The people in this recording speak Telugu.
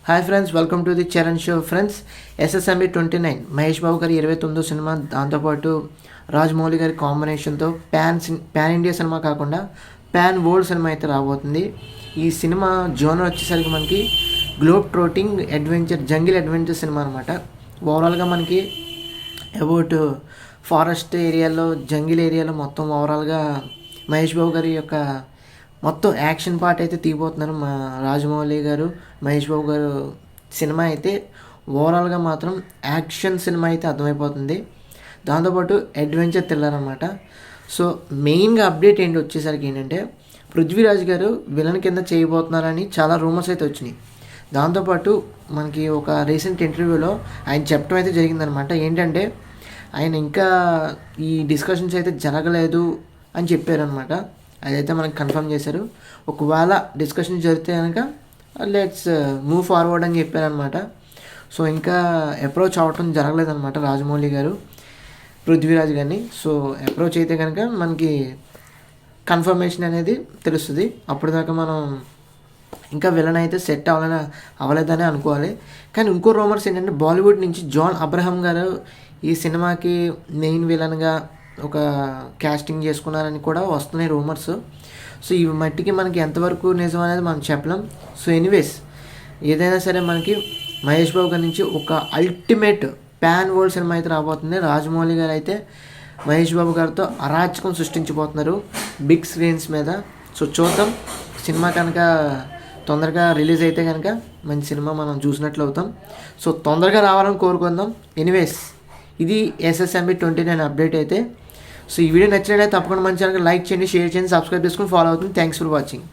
Hi friends, welcome to the Charan show. Friends, SSMB 29 Mahesh Babu గారి 29వ సినిమా, దాంతోపాటు రాజమౌళి గారి కాంబినేషన్తో ప్యాన్ ఇండియా సినిమా కాకుండా ప్యాన్ వరల్డ్ సినిమా అయితే రాబోతుంది. ఈ సినిమా జోనర్ వచ్చేసరికి మనకి globe trotting adventure, jungle adventure సినిమా అనమాట. ఓవరాల్గా మనకి అబౌట్ ఫారెస్ట్ ఏరియాలో, జంగిల్ ఏరియాలో మొత్తం ఓవరాల్గా మహేష్ బాబు గారి యొక్క మొత్తం యాక్షన్ పార్ట్ అయితే తీయబోతున్నారు మా రాజమౌళి గారు. మహేష్ బాబు గారు సినిమా అయితే ఓవరాల్గా మాత్రం యాక్షన్ సినిమా అయితే అర్థమైపోతుంది. దాంతోపాటు అడ్వెంచర్ థ్రిల్లర్ అనమాట. సో మెయిన్గా అప్డేట్ వచ్చేసరికి ఏంటంటే పృథ్వీరాజ్ గారు విలన్ కింద చేయబోతున్నారని చాలా రూమర్స్ అయితే వచ్చినాయి. దాంతోపాటు మనకి ఒక రీసెంట్ ఇంటర్వ్యూలో ఆయన చెప్పడం అయితే జరిగిందనమాట. ఏంటంటే ఆయన ఇంకా ఈ డిస్కషన్స్ అయితే జరగలేదు అని చెప్పారనమాట. అదైతే మనకు కన్ఫర్మ్ చేశారు. ఒకవేళ డిస్కషన్ జరిగితే కనుక లెట్స్ మూవ్ ఫార్వర్డ్ అని చెప్పారనమాట. సో ఇంకా అప్రోచ్ అవ్వటం జరగలేదనమాట రాజమౌళి గారు పృథ్వీరాజ్ గారిని. సో అప్రోచ్ అయితే కనుక మనకి కన్ఫర్మేషన్ అనేది తెలుస్తుంది. అప్పటిదాకా మనం ఇంకా విలన్ అయితే సెట్ అవ్వలేదని అనుకోవాలి. కానీ ఇంకో రూమర్స్ ఏంటంటే బాలీవుడ్ నుంచి జాన్ అబ్రహం గారు ఈ సినిమాకి మెయిన్ విలన్గా ఒక క్యాస్టింగ్ చేసుకున్నారని కూడా వస్తున్నాయి రూమర్స్. సో ఇవి మట్టికి మనకి ఎంతవరకు నిజం అనేది మనం చెప్పలేం. సో ఎనీవేస్, ఏదైనా సరే మనకి మహేష్ బాబు గారి నుంచి ఒక అల్టిమేట్ ప్యాన్ వరల్డ్ సినిమా అయితే రాబోతుంది. రాజమౌళి గారు అయితే మహేష్ బాబు గారితో అరాచకం సృష్టించబోతున్నారు బిగ్ స్క్రీన్స్ మీద. సో చూద్దాం, సినిమా కనుక తొందరగా రిలీజ్ అయితే కనుక మంచి సినిమా మనం చూసినట్లు అవుతాం. సో తొందరగా రావాలని కోరుకుందాం. ఎనీవేస్, ఇది ఎస్ఎస్ఎంబి 29 అప్డేట్ అయితే. సో ఈ వీడియో నచ్చినట్లయితే తప్పకుండా మంచి ఛానల్కి లైక్ చేయండి, షేర్ చేయండి, సబ్స్క్రైబ్ చేసుకుని ఫాలో అవుతుంది. Thanks for watching.